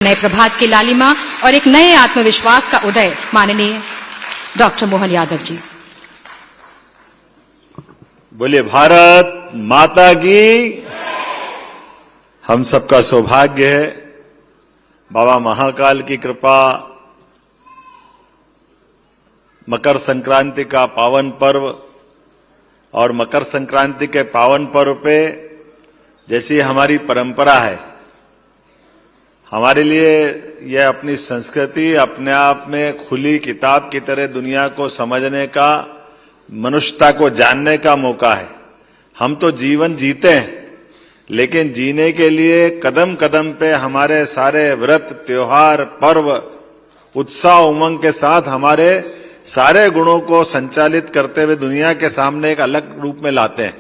नए प्रभात की लालिमा और एक नए आत्मविश्वास का उदय माननीय डॉक्टर मोहन यादव जी। बोलिए भारत माता की। हम सबका सौभाग्य है, बाबा महाकाल की कृपा, मकर संक्रांति का पावन पर्व और मकर संक्रांति के पावन पर्व पे जैसी हमारी परंपरा है, हमारे लिए यह अपनी संस्कृति अपने आप में खुली किताब की तरह दुनिया को समझने का, मनुष्यता को जानने का मौका है। हम तो जीवन जीते हैं, लेकिन जीने के लिए कदम कदम पे हमारे सारे व्रत, त्योहार, पर्व उत्साह उमंग के साथ हमारे सारे गुणों को संचालित करते हुए दुनिया के सामने एक अलग रूप में लाते हैं।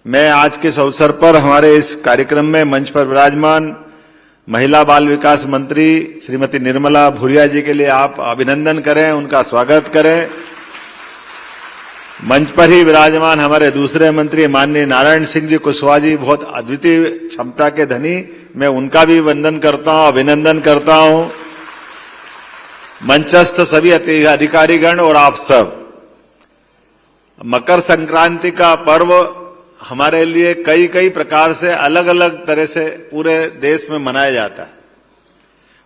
मैं आज के इस अवसर पर हमारे इस कार्यक्रम में मंच पर विराजमान महिला बाल विकास मंत्री श्रीमती निर्मला भूरिया जी के लिए आप अभिनंदन करें, उनका स्वागत करें। मंच पर ही विराजमान हमारे दूसरे मंत्री माननीय नारायण सिंह जी कुशवाहा जी, बहुत अद्वितीय क्षमता के धनी, मैं उनका भी वंदन करता हूं, अभिनंदन करता हूं। मंचस्थ सभी अधिकारीगण और आप सब, मकर संक्रांति का पर्व हमारे लिए कई कई प्रकार से अलग अलग तरह से पूरे देश में मनाया जाता है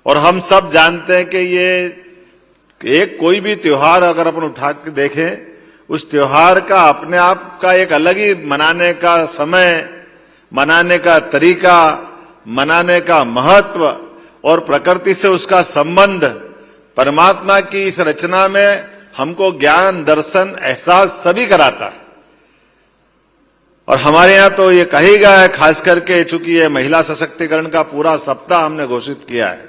और हम सब जानते हैं कि ये एक कोई भी त्योहार अगर अपन उठा के देखें, उस त्योहार का अपने आप का एक अलग ही मनाने का समय, मनाने का तरीका, मनाने का महत्व और प्रकृति से उसका संबंध, परमात्मा की इस रचना में हमको ज्ञान, दर्शन, एहसास सभी कराता है। और हमारे यहां तो ये कही गया है, खास करके चूंकि ये महिला सशक्तिकरण का पूरा सप्ताह हमने घोषित किया है,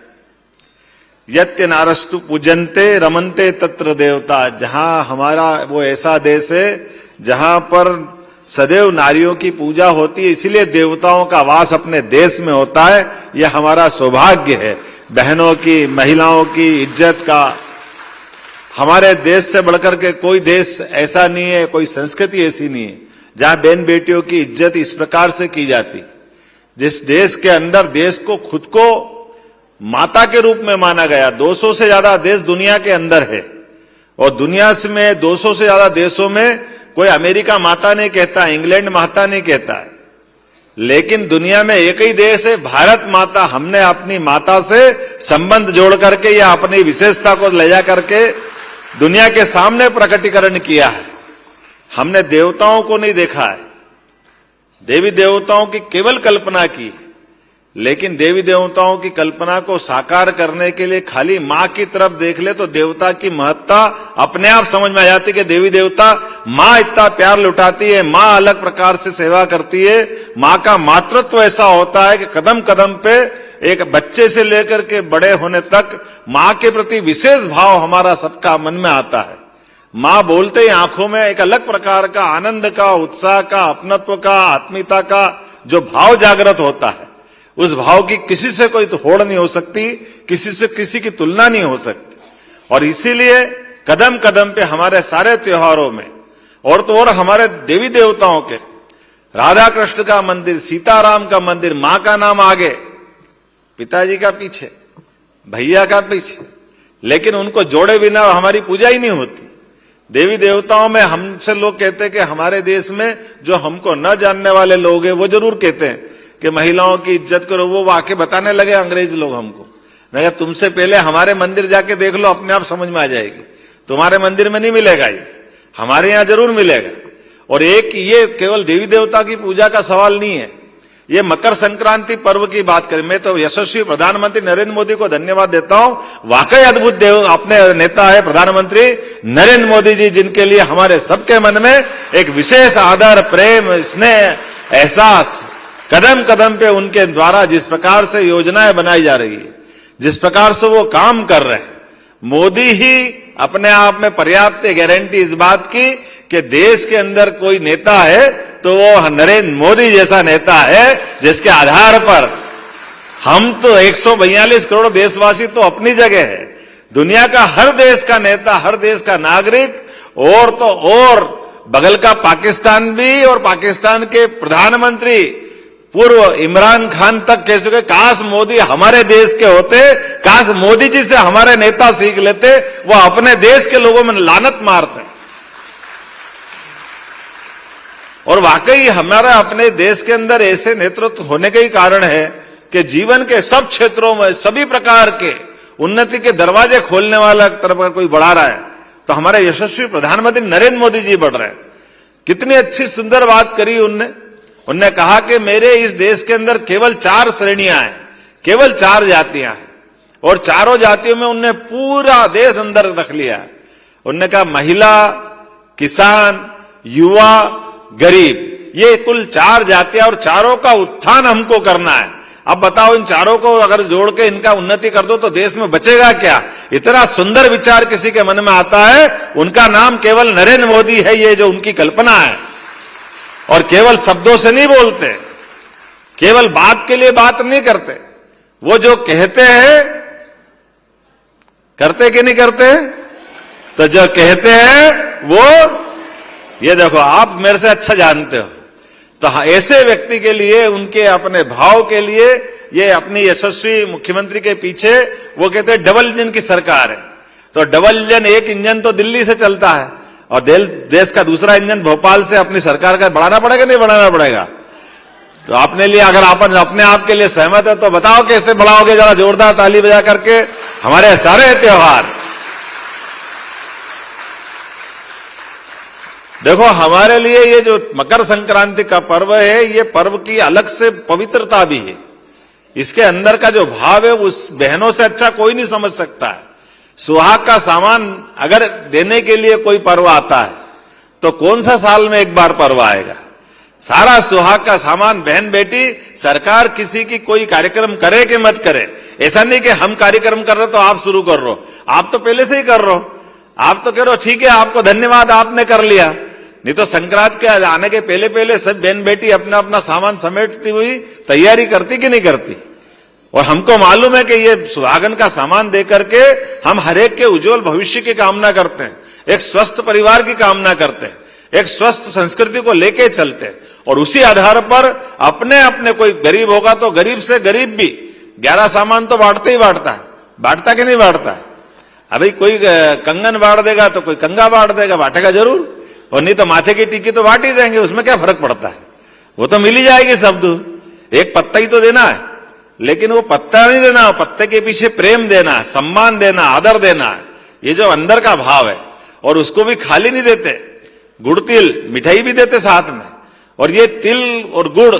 यत्य नारस्तु पूजन्ते रमन्ते तत्र देवता। जहां हमारा वो ऐसा देश है जहां पर सदैव नारियों की पूजा होती है, इसीलिए देवताओं का वास अपने देश में होता है। यह हमारा सौभाग्य है, बहनों की, महिलाओं की इज्जत का। हमारे देश से बढ़कर के कोई देश ऐसा नहीं है, कोई संस्कृति ऐसी नहीं है जहां बहन बेटियों की इज्जत इस प्रकार से की जाती। जिस देश के अंदर देश को खुद को माता के रूप में माना गया, 200 से ज्यादा देश दुनिया के अंदर है और दुनिया में 200 से ज्यादा देशों में कोई अमेरिका माता नहीं कहता, इंग्लैंड माता नहीं कहता है, लेकिन दुनिया में एक ही देश है भारत माता। हमने अपनी माता से संबंध जोड़ करके या अपनी विशेषता को ले जा करके दुनिया के सामने प्रकटीकरण किया है। हमने देवताओं को नहीं देखा है, देवी देवताओं की केवल कल्पना की, लेकिन देवी देवताओं की कल्पना को साकार करने के लिए खाली मां की तरफ देख ले तो देवता की महत्ता अपने आप समझ में आ जाती कि देवी देवता, मां इतना प्यार लुटाती है, मां अलग प्रकार से सेवा करती है। मां का मातृत्व ऐसा होता है कि कदम कदम पे एक बच्चे से लेकर के बड़े होने तक मां के प्रति विशेष भाव हमारा सबका मन में आता है। मां बोलते ही आंखों में एक अलग प्रकार का आनंद का, उत्साह का, अपनत्व का, आत्मीयता का जो भाव जागृत होता है, उस भाव की किसी से कोई होड़ नहीं हो सकती, किसी से किसी की तुलना नहीं हो सकती। और इसीलिए कदम कदम पे हमारे सारे त्योहारों में और तो और हमारे देवी देवताओं के, राधा कृष्ण का मंदिर, सीताराम का मंदिर, मां का नाम आगे, पिताजी का पीछे, भैया का पीछे, लेकिन उनको जोड़े बिना हमारी पूजा ही नहीं होती। देवी देवताओं में हमसे लोग कहते हैं कि हमारे देश में जो हमको न जानने वाले लोग हैं वो जरूर कहते हैं कि महिलाओं की इज्जत करो। वो वाकई बताने लगे अंग्रेज लोग हमको, मैं तुमसे पहले हमारे मंदिर जाके देख लो, अपने आप समझ में आ जाएगी। तुम्हारे मंदिर में नहीं मिलेगा, ये हमारे यहां जरूर मिलेगा। और एक ये केवल देवी देवता की पूजा का सवाल नहीं है, ये मकर संक्रांति पर्व की बात करें, मैं तो यशस्वी प्रधानमंत्री नरेंद्र मोदी को धन्यवाद देता हूं। वाकई अद्भुत देव अपने नेता है प्रधानमंत्री नरेंद्र मोदी जी, जिनके लिए हमारे सबके मन में एक विशेष आदर, प्रेम, स्नेह, एहसास, कदम कदम पे उनके द्वारा जिस प्रकार से योजनाएं बनाई जा रही है, जिस प्रकार से वो काम कर रहे हैं, मोदी ही अपने आप में पर्याप्त गारंटी इस बात की कि देश के अंदर कोई नेता है तो वो नरेंद्र मोदी जैसा नेता है, जिसके आधार पर हम तो 142 करोड़ देशवासी तो अपनी जगह है, दुनिया का हर देश का नेता, हर देश का नागरिक और तो और बगल का पाकिस्तान भी, और पाकिस्तान के प्रधानमंत्री पूर्व इमरान खान तक कह चुके, काश मोदी हमारे देश के होते, काश मोदी जी से हमारे नेता सीख लेते, वो अपने देश के लोगों में लानत मारते। और वाकई हमारा अपने देश के अंदर ऐसे नेतृत्व होने का ही कारण है कि जीवन के सब क्षेत्रों में सभी प्रकार के उन्नति के दरवाजे खोलने वाला तरफ अगर कोई बढ़ा रहा है तो हमारे यशस्वी प्रधानमंत्री नरेंद्र मोदी जी बढ़ रहे हैं। कितनी अच्छी सुंदर बात करी उनने कहा कि मेरे इस देश के अंदर केवल 4 श्रेणियां हैं, केवल 4 जातियां हैं, और चारों जातियों में उनने पूरा देश अंदर रख लिया है। उनने कहा महिला, किसान, युवा, गरीब, ये कुल 4 जातियां और चारों का उत्थान हमको करना है। अब बताओ, इन चारों को अगर जोड़ के इनका उन्नति कर दो तो देश में बचेगा क्या? इतना सुंदर विचार किसी के मन में आता है, उनका नाम केवल नरेंद्र मोदी है। ये जो उनकी कल्पना है, और केवल शब्दों से नहीं बोलते, केवल बात के लिए बात नहीं करते, वो जो कहते हैं करते कि नहीं करते? तो जो कहते हैं वो, ये देखो, आप मेरे से अच्छा जानते हो। तो ऐसे व्यक्ति के लिए, उनके अपने भाव के लिए, ये अपनी यशस्वी मुख्यमंत्री के पीछे वो कहते हैं डबल इंजन की सरकार है। तो डबल इंजन, एक इंजन तो दिल्ली से चलता है और देश का दूसरा इंजन भोपाल से अपनी सरकार का बढ़ाना पड़ेगा, नहीं बढ़ाना पड़ेगा? तो अपने लिए, अगर आप अपने आप के लिए सहमत है तो बताओ कैसे बढ़ाओगे? जरा जोरदार ताली बजा करके हमारे सारे त्योहार। देखो, हमारे लिए ये जो मकर संक्रांति का पर्व है, ये पर्व की अलग से पवित्रता भी है। इसके अंदर का जो भाव है, उस बहनों से अच्छा कोई नहीं समझ सकता है। सुहाग का सामान अगर देने के लिए कोई पर्व आता है तो कौन सा साल में एक बार पर्व आएगा? सारा सुहाग का सामान बहन बेटी, सरकार किसी की कोई कार्यक्रम करे कि मत करे, ऐसा नहीं कि हम कार्यक्रम कर रहे तो आप शुरू कर रहे हो। आप तो पहले से ही कर रहे हो, आप तो कह रहे हो ठीक है, आपको धन्यवाद, आपने कर लिया। नहीं तो संक्रांत के आने के पहले पहले सब बहन बेटी अपना अपना सामान समेटती हुई तैयारी करती कि नहीं करती? और हमको मालूम है कि ये सुहागन का सामान देकर के हम हरेक के उज्जवल भविष्य की कामना करते हैं, एक स्वस्थ परिवार की कामना करते हैं, एक स्वस्थ संस्कृति को लेके चलते हैं, और उसी आधार पर अपने अपने, कोई गरीब होगा तो गरीब से गरीब भी 11 सामान तो बांटते ही बांटता है। बांटता कि नहीं बांटता है? अभी कोई कंगन बांट देगा तो कोई कंगा बांट देगा, बांटेगा जरूर। और नहीं तो माथे की टिक्की तो बांट ही देंगे, उसमें क्या फर्क पड़ता है? वो तो मिल ही जाएगी शब्द। एक पत्ता ही तो देना है, लेकिन वो पत्ता नहीं देना, पत्ते के पीछे प्रेम देना, सम्मान देना, आदर देना, ये जो अंदर का भाव है। और उसको भी खाली नहीं देते, गुड़ तिल मिठाई भी देते साथ में। और ये तिल और गुड़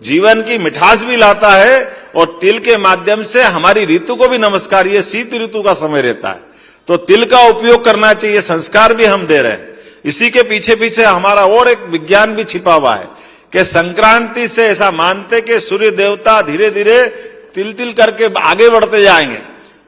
जीवन की मिठास भी लाता है, और तिल के माध्यम से हमारी ऋतु को भी नमस्कार, ये शीत ऋतु का समय रहता है तो तिल का उपयोग करना चाहिए, संस्कार भी हम दे रहे हैं। इसी के पीछे पीछे हमारा और एक विज्ञान भी छिपा हुआ है कि संक्रांति से ऐसा मानते कि सूर्य देवता धीरे धीरे तिल तिल करके आगे बढ़ते जाएंगे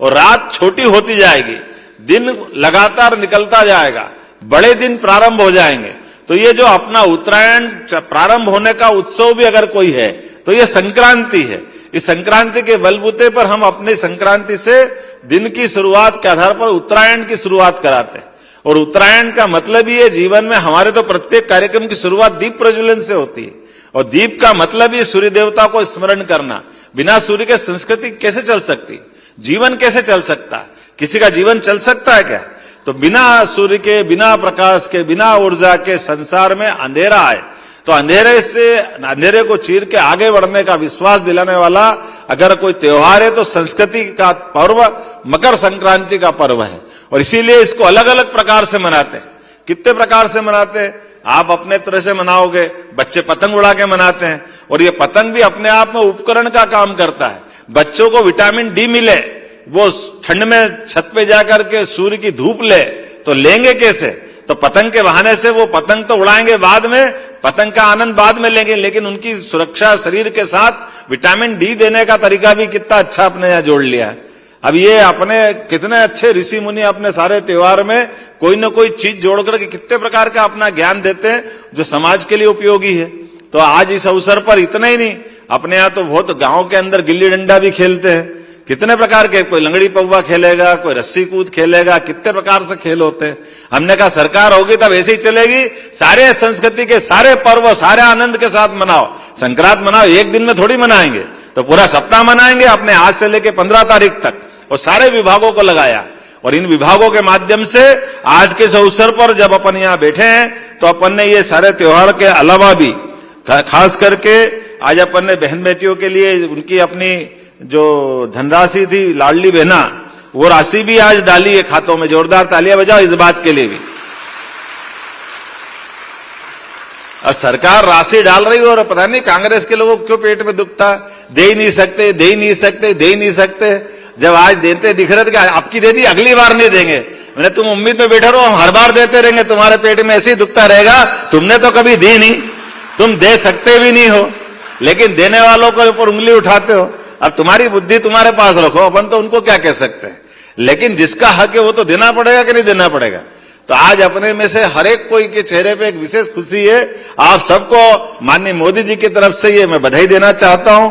और रात छोटी होती जाएगी, दिन लगातार निकलता जाएगा, बड़े दिन प्रारंभ हो जाएंगे। तो ये जो अपना उत्तरायण प्रारंभ होने का उत्सव भी अगर कोई है तो ये संक्रांति है। इस संक्रांति के बलबूते पर हम अपने संक्रांति से दिन की शुरुआत के आधार पर उत्तरायण की शुरुआत कराते हैं। और उत्तरायण का मतलब ही है, जीवन में हमारे तो प्रत्येक कार्यक्रम की शुरुआत दीप प्रज्वलन से होती है, और दीप का मतलब ही सूर्य देवता को स्मरण करना। बिना सूर्य के संस्कृति कैसे चल सकती? जीवन कैसे चल सकता? किसी का जीवन चल सकता है क्या? तो बिना सूर्य के, बिना प्रकाश के, बिना ऊर्जा के संसार में अंधेरा है। तो अंधेरे को चीर के आगे बढ़ने का विश्वास दिलाने वाला अगर कोई त्योहार है तो संस्कृति का पर्व मकर संक्रांति का पर्व है। और इसीलिए इसको अलग अलग प्रकार से मनाते हैं। कितने प्रकार से मनाते हैं? आप अपने तरह से मनाओगे, बच्चे पतंग उड़ा के मनाते हैं, और ये पतंग भी अपने आप में उपकरण का काम करता है। बच्चों को विटामिन डी मिले, वो ठंड में छत पे जाकर के सूर्य की धूप ले, तो लेंगे कैसे? तो पतंग के बहाने से वो पतंग तो उड़ाएंगे, बाद में पतंग का आनंद बाद में लेंगे, लेकिन उनकी सुरक्षा शरीर के साथ विटामिन डी देने का तरीका भी कितना अच्छा अपने यहां जोड़ लिया है। अब ये अपने कितने अच्छे ऋषि मुनि अपने सारे त्योहार में कोई न कोई चीज जोड़ करके कितने प्रकार का अपना ज्ञान देते हैं जो समाज के लिए उपयोगी है। तो आज इस अवसर पर इतना ही नहीं, अपने यहां तो बहुत गांव के अंदर गिल्ली डंडा भी खेलते हैं, कितने प्रकार के, कोई लंगड़ी पौवा खेलेगा, कोई रस्सी कूद खेलेगा, कितने प्रकार से खेल होते हैं। हमने कहा सरकार होगी तब ऐसी ही चलेगी, सारे संस्कृति के सारे पर्व सारे आनंद के साथ मनाओ। संक्रांत मनाओ, एक दिन में थोड़ी मनाएंगे, तो पूरा सप्ताह मनाएंगे, अपने आज से लेके 15 तारीख तक, और सारे विभागों को लगाया। और इन विभागों के माध्यम से आज के इस अवसर पर जब अपन यहां बैठे हैं तो अपन ने ये सारे त्योहार के अलावा भी खास करके आज अपन ने बहन बेटियों के लिए उनकी अपनी जो धनराशि थी लाडली बहना, वो राशि भी आज डाली है खातों में। जोरदार तालियां बजाओ इस बात के लिए भी। और सरकार राशि डाल रही है और पता नहीं कांग्रेस के लोगों को क्यों पेट में दुखता, दे ही नहीं सकते, दे ही नहीं सकते, दे ही नहीं सकते। जब आज देते दिख रहे थे कि आपकी दे दी, अगली बार नहीं देंगे। मैंने तुम उम्मीद में बैठे रहो, हम हर बार देते रहेंगे, तुम्हारे पेट में ऐसे ही दुखता रहेगा। तुमने तो कभी दी नहीं, तुम दे सकते भी नहीं हो, लेकिन देने वालों के ऊपर उंगली उठाते हो। अब तुम्हारी बुद्धि तुम्हारे पास रखो, अपन तो उनको क्या कह सकते हैं, लेकिन जिसका हक है वो तो देना पड़ेगा कि नहीं देना पड़ेगा। तो आज अपने में से हर एक कोई के चेहरे पे एक विशेष खुशी है। आप सबको माननीय मोदी जी की तरफ से ये मैं बधाई देना चाहता हूं।